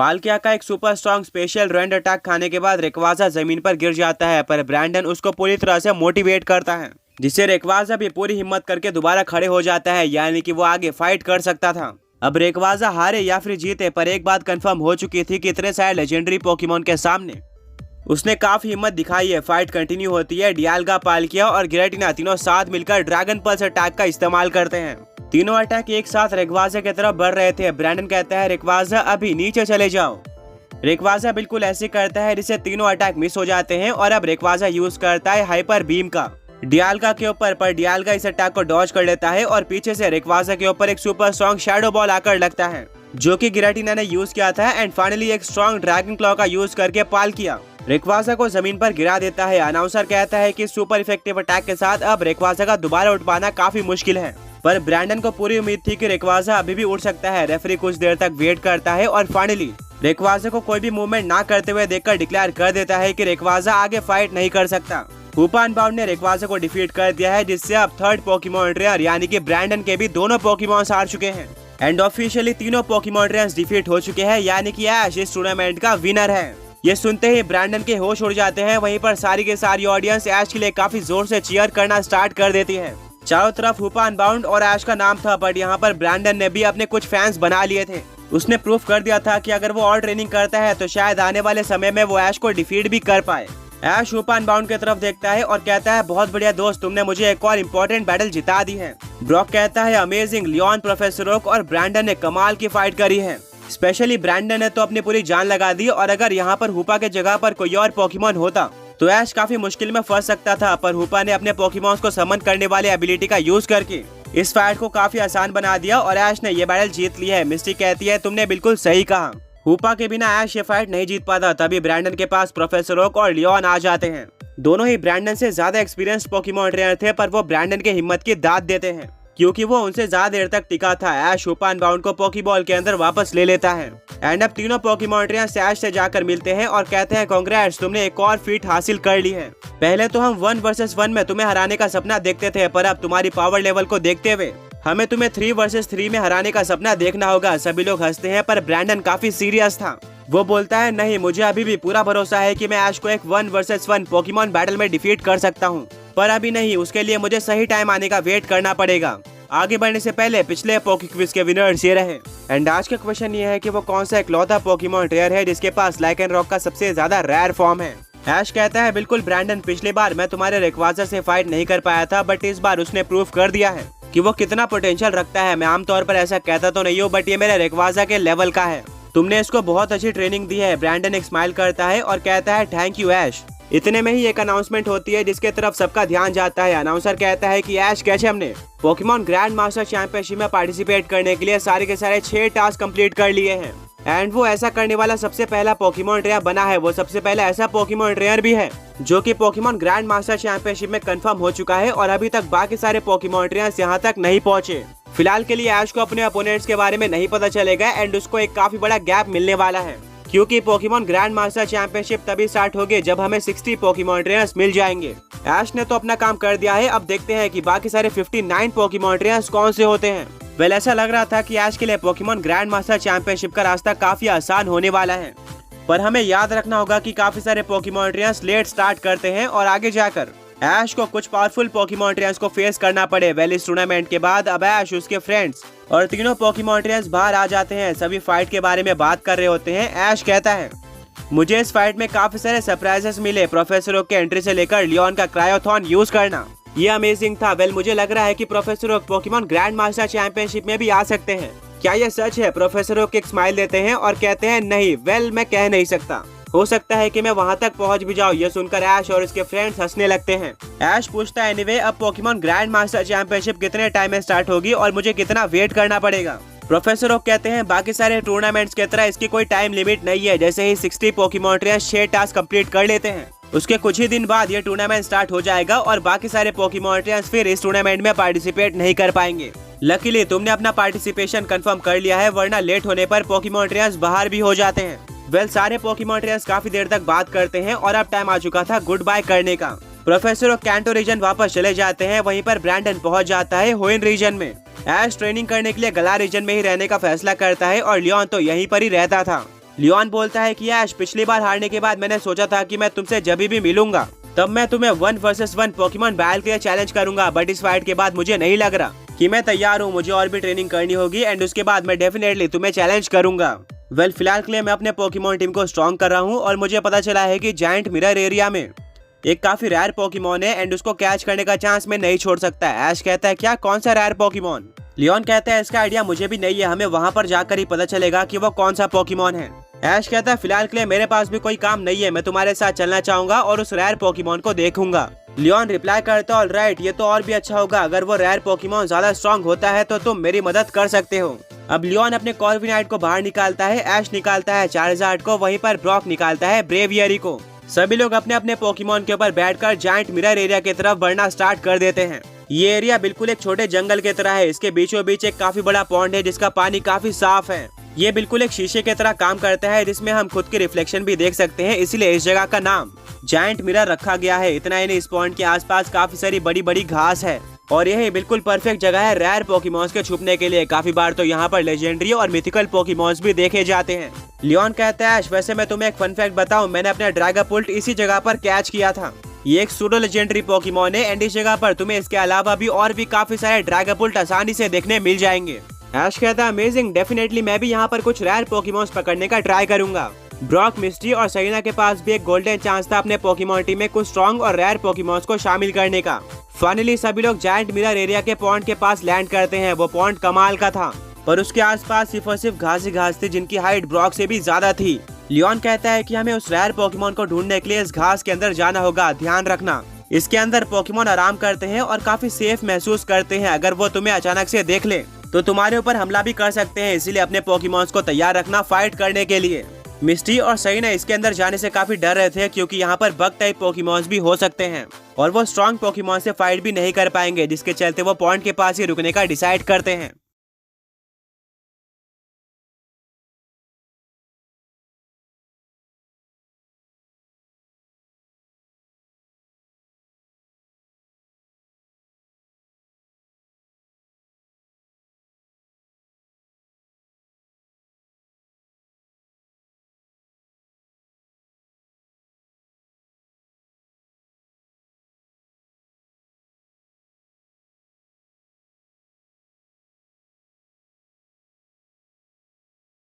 पाल्किया का एक super strong special rend attack खाने के बाद रेक्वाजा जमीन पर गिर जाता है, पर ब्रैंडन उसको पूरी तरह से मोटिवेट करता है, जिससे रेक्वाजा भी पूरी हिम्मत करके दोबारा खड़े हो जाता है, यानी कि वो आगे फाइट कर सकता था। अब रेक्वाजा हारे या फिर जीते, पर एक बात कंफर्म हो चुकी थी कि इतने सारे लेजेंडरी पोकेमॉन के सामने उसने काफी हिम्मत दिखाई है। फाइट कंटिन्यू होती है। डियाल्गा, पाल्किया और गिरेटिना तीनों साथ मिलकर ड्रैगन पल्स अटैक का इस्तेमाल करते हैं। तीनों अटैक एक साथ रेक्वाजा की तरफ बढ़ रहे थे। ब्रैंडन कहता है रेक्वाजा अभी नीचे चले जाओ। रेक्वाजा बिल्कुल ऐसे करता है, जिससे तीनों अटैक मिस हो जाते हैं और अब रेक्वाजा यूज करता है हाइपर बीम का डियाल्गा के ऊपर, पर डियाल्गा इस अटैक को डॉज कर लेता है और पीछे से रेक्वाजा के ऊपर एक सुपर स्ट्रॉन्ग शैडो बॉल आकर लगता है, जो कि गिरेटिना ने यूज किया था। एंड फाइनली एक स्ट्रॉन्ग ड्रैगन क्लॉ का यूज करके पाल्किया रेक्वाजा को जमीन पर गिरा देता है। अनाउंसर कहता है कि सुपर इफेक्टिव अटैक के साथ अब रेक्वाजा का दोबारा उठ पाना काफी मुश्किल है, पर ब्रैंडन को पूरी उम्मीद थी कि रेक्वाजा अभी भी उड़ सकता है। रेफरी कुछ देर तक वेट करता है और फाइनली रेक्वाजा को कोई भी मूवमेंट ना करते हुए देखकर डिक्लेयर कर देता है कि रेक्वाजा आगे फाइट नहीं कर सकता। हूपा अनबाउंड ने रेक्वाजा को डिफीट कर दिया है, जिससे अब थर्ड पोकेमॉन ट्रेनर यानी कि ब्रैंडन के भी दोनों पोकेमॉन्स हार चुके हैं। एंड ऑफिशियली तीनों पोकेमॉन ट्रेनर्स डिफीट हो चुके हैं, यानी कि ऐश इस टूर्नामेंट का विनर है। ये सुनते ही ब्रैंडन के होश उड़ जाते हैं। वहीं पर सारी के सारी ऑडियंस ऐश के लिए काफी जोर से चीयर करना स्टार्ट कर देती है। चारों तरफ हूपा अनबाउंड और ऐश का नाम था, बट यहाँ पर ब्रैंडन ने भी अपने कुछ फैंस बना लिए थे। उसने प्रूफ कर दिया था कि अगर वो और ट्रेनिंग करता है तो शायद आने वाले समय में वो ऐश को डिफीट भी कर पाए। ऐश हूपा अनबाउंड की तरफ देखता है और कहता है बहुत बढ़िया दोस्त, तुमने मुझे एक और इम्पोर्टेंट बैटल जिता दी है। ब्रॉक कहता है अमेजिंग, लियोन, प्रोफेसर ओक और ब्रैंडन ने कमाल की फाइट करी है। स्पेशली ब्रैंडन ने तो अपनी पूरी जान लगा दी, और अगर यहाँ पर हूपा के जगह पर कोई और पोकेमॉन होता तो ऐश काफी मुश्किल में फंस सकता था, पर हूपा ने अपने पोकेमॉन्स को समन करने वाले एबिलिटी का यूज करके इस फाइट को काफी आसान बना दिया और ऐश ने ये बैटल जीत ली है। मिस्टी कहती है तुमने बिल्कुल सही कहा, हूपा के बिना ऐश ये फाइट नहीं जीत पाता। तभी ब्रैंडन के पास प्रोफेसर ओक और लियोन आ जाते हैं। दोनों ही ब्रैंडन से ज्यादा एक्सपीरियंस्ड पोकेमॉन ट्रेनर थे, पर वो ब्रैंडन के हिम्मत की दाद देते हैं क्योंकि वो उनसे ज्यादा देर तक टिका था। ऐश हूपा अनबाउंड को पोकेबॉल के अंदर वापस ले लेता है। एंड अब तीनों पोकेमॉन ट्रेनर्स ऐश से जाकर मिलते हैं और कहते हैं कांग्रेट्स, तुमने एक और फीट हासिल कर ली है। पहले तो हम 1 वर्सेस 1 में तुम्हें हराने का सपना देखते थे, पर अब तुम्हारी पावर लेवल को देखते हुए हमें तुम्हें 3 वर्सेस 3 में हराने का सपना देखना होगा। सभी लोग हंसते हैं, पर ब्रैंडन काफी सीरियस था। वो बोलता है नहीं, मुझे अभी भी पूरा भरोसा है कि मैं ऐश को एक 1 वर्सेस 1 पोकेमॉन बैटल में डिफीट कर सकता हूँ, पर अभी नहीं, उसके लिए मुझे सही टाइम आने का वेट करना पड़ेगा। आगे बढ़ने से पहले पिछले पोके क्विज के विनर्स ये रहे। एंड आज का क्वेश्चन ये है कि वो कौन सा इकलौता पोकेमॉन ट्रेनर है जिसके पास लाइकेन रॉक का सबसे ज्यादा रेयर फॉर्म है। ऐश कहता है बिल्कुल ब्रैंडन, पिछली बार मैं तुम्हारे रेक्वाजा से फाइट नहीं कर पाया था, बट इस बार उसने प्रूफ कर दिया है कि वो कितना पोटेंशियल रखता है। मैं आमतौर पर ऐसा कहता तो नहीं हूँ, बट ये मेरे रेक्वाजा के लेवल का है। तुमने इसको बहुत अच्छी ट्रेनिंग दी है। ब्रैंडन एक स्माइल करता है और कहता है थैंक यू ऐश। इतने में ही एक अनाउंसमेंट होती है जिसके तरफ सबका ध्यान जाता है। अनाउंसर कहता है कि ऐश कैचम ने पोकेमॉन ग्रैंड मास्टर चैंपियनशिप में पार्टिसिपेट करने के लिए सारे के सारे 6 टास्क कंप्लीट कर लिए हैं। एंड वो ऐसा करने वाला सबसे पहला पोकेमॉन ट्रेनर बना है। वो सबसे पहला ऐसा पोकेमॉन ट्रेनर भी है जो कि पोकेमॉन ग्रैंड मास्टर चैंपियनशिप में कंफर्म हो चुका है, और अभी तक बाकी सारे पोकेमॉन ट्रेनर्स यहाँ तक नहीं पहुँचे। फिलहाल के लिए ऐश को अपने अपोनेंट्स के बारे में नहीं पता चलेगा एंड उसको एक काफी बड़ा गैप मिलने वाला है, क्योंकि पोकेमॉन ग्रैंड मास्टर चैंपियनशिप तभी स्टार्ट होगी जब हमें 60 पोकेमॉन ट्रेनर्स मिल जाएंगे। ऐश ने तो अपना काम कर दिया है, अब देखते हैं कि बाकी सारे 59 पोकेमॉन ट्रेनर्स कौन से होते हैं। वेल, ऐसा लग रहा था कि ऐश के लिए पोकेमॉन ग्रैंड मास्टर चैंपियनशिप का रास्ता काफी आसान होने वाला है, पर हमें याद रखना होगा कि काफी सारे पोकेमॉन ट्रेनर्स लेट स्टार्ट करते हैं और आगे जाकर ऐश को कुछ पावरफुल पोकेमॉन ट्रेनर्स को फेस करना पड़े। वेल, इस टूर्नामेंट के बाद अब ऐश, उसके फ्रेंड्स और तीनों पोकेमॉन ट्रेनर्स बाहर आ जाते हैं। सभी फाइट के बारे में बात कर रहे होते हैं। ऐश कहता है मुझे इस फाइट में काफी सारे सरप्राइजेस मिले। प्रोफेसर ओक के एंट्री से लेकर लियोन का क्रायोथॉन यूज करना, ये अमेजिंग था। वेल, मुझे लग रहा है कि professor Oak Pokemon grand master championship में भी आ सकते हैं। क्या ये सच है? प्रोफेसर ओक एक स्माइल देते हैं और कहते हैं नहीं, वेल मैं कह नहीं सकता, हो सकता है कि मैं वहां तक पहुंच भी जाऊं। ये सुनकर ऐश और उसके फ्रेंड्स हंसने लगते हैं। ऐश पूछता है एनीवे, अब पोकेमॉन ग्रैंड मास्टर चैंपियनशिप कितने टाइम में स्टार्ट होगी और मुझे कितना वेट करना पड़ेगा? प्रोफेसर ओक कहते हैं बाकी सारे टूर्नामेंट्स की तरह इसकी कोई टाइम लिमिट नहीं है। जैसे ही 60 पोकेमॉन ट्रेनर्स 6 टास्क कंप्लीट कर लेते हैं, उसके कुछ ही दिन बाद ये टूर्नामेंट स्टार्ट हो जाएगा और बाकी सारे पोकेमॉन ट्रेनर्स फिर इस टूर्नामेंट में पार्टिसिपेट नहीं कर पाएंगे। लकीली तुमने अपना पार्टिसिपेशन कंफर्म कर लिया है, वरना लेट होने पर पोकेमॉन ट्रेनर्स बाहर भी हो जाते हैं। वेल, सारे पोकेमॉन ट्रेनर्स काफी देर तक बात करते हैं और अब टाइम आ चुका था गुड बाय करने का। प्रोफेसर ओक कैंटो रीजन वापस चले जाते हैं। वहीं पर ब्रैंडन पहुंच जाता है होइन रीजन में। ऐश ट्रेनिंग करने के लिए गला रीजन में ही रहने का फैसला करता है और लियोन तो यहीं पर ही रहता था। लियोन बोलता है कि ऐश, पिछली बार हारने के बाद मैंने सोचा था कि मैं तुमसे जब भी मिलूंगा तब मैं तुम्हें 1 वर्सेस 1 पोकेमॉन बैटल के लिए चैलेंज करूंगा, बट इस फाइट के बाद मुझे नहीं लग रहा कि मैं तैयार हूँ। मुझे और भी ट्रेनिंग करनी होगी एंड उसके बाद मैं डेफिनेटली तुम्हें चैलेंज करूंगा। वेल, फिलहाल के लिए मैं अपने पोकेमॉन टीम को स्ट्रॉन्ग कर रहा हूँ और मुझे पता चला है कि जायंट मिरर एरिया में एक काफी रेयर पोकेमॉन है एंड उसको कैच करने का चांस मैं नहीं छोड़ सकता। ऐश कहता है क्या, कौन सा रेयर पोकेमॉन? लियोन कहता है इसका आइडिया मुझे भी नहीं है, हमें वहाँ पर जाकर ही पता चलेगा कि वो कौन सा पोकेमॉन है। ऐश कहता है फिलहाल के लिए मेरे पास भी कोई काम नहीं है, मैं तुम्हारे साथ चलना चाहूंगा और उस रेयर पोकेमॉन को देखूंगा। लियोन रिप्लाई करता है ऑलराइट, ये तो और भी अच्छा होगा, अगर वो रेयर पोकेमॉन ज्यादा स्ट्रॉन्ग होता है तो तुम मेरी मदद कर सकते हो। अब लियोन अपने कॉर्विनाइट को बाहर निकालता है, ऐश निकालता है चार्जार्ड को, वहीं पर ब्रॉक निकालता है ब्रेवियरी को। सभी लोग अपने अपने पोकेमॉन के ऊपर बैठकर जायंट मिरर एरिया की तरफ बढ़ना स्टार्ट कर देते हैं। ये एरिया बिल्कुल एक छोटे जंगल की तरह है, इसके बीचों बीच एक काफी बड़ा पॉन्ड है जिसका पानी काफी साफ है। ये बिल्कुल एक शीशे की तरह काम करता है जिसमें हम खुद की रिफ्लेक्शन भी देख सकते हैं, इसलिए इस जगह का नाम जायंट मिरर रखा गया है। इतना ही नहीं, इस पॉन्ड के आसपास काफी सारी बड़ी बड़ी घास है और यही बिल्कुल परफेक्ट जगह है रेयर पोकेमॉन्स के छुपने के लिए। काफी बार तो यहाँ पर लेजेंडरी और मिथिकल पोकेमॉन्स भी देखे जाते हैं। लियोन कहता है वैसे मैं तुम्हें एक फन फैक्ट बताऊं, मैंने अपना ड्रैगोपुल्ट इसी जगह पर कैच किया था। ये एक सूडो लेजेंडरी पोकेमॉन है एंड इस जगह पर तुम्हें इसके अलावा भी और भी काफी सारे ड्रैगोपुल्ट आसानी से देखने मिल जाएंगे। ऐश कहता है अमेजिंग, डेफिनेटली मैं भी यहाँ पर कुछ रेयर पोकेमॉन्स पकड़ने का ट्राई करूंगा। ब्रॉक, मिस्टी और सरीना के पास भी एक गोल्डन चांस था अपने पोकेमॉन टीम में कुछ स्ट्रॉन्ग और रेयर पोकेमॉन्स को शामिल करने का। फाइनली सभी लोग जायंट मिरर एरिया के पॉन्ड के पास लैंड करते हैं। वो पॉन्ड कमाल का था पर उसके आसपास सिर्फ और सिर्फ घास ही घास थी जिनकी हाइट ब्रॉक से भी ज्यादा थी। लियोन कहता है कि हमें उस रेयर पोकेमॉन को ढूंढने के लिए इस घास के अंदर जाना होगा। ध्यान रखना, इसके अंदर पोकेमॉन आराम करते हैं और काफी सेफ महसूस करते हैं। अगर वो तुम्हें अचानक से देख ले तो तुम्हारे ऊपर हमला भी कर सकते हैं, इसीलिए अपने पोकेमॉन्स को तैयार रखना फाइट करने के लिए। मिस्टी और सरीना इसके अंदर जाने से काफी डर रहे थे क्योंकि यहाँ पर बग टाइप पोकेमॉन्स भी हो सकते हैं और वो स्ट्रॉन्ग पोकेमॉन से फाइट भी नहीं कर पाएंगे, जिसके चलते वो पॉइंट के पास ही रुकने का डिसाइड करते हैं।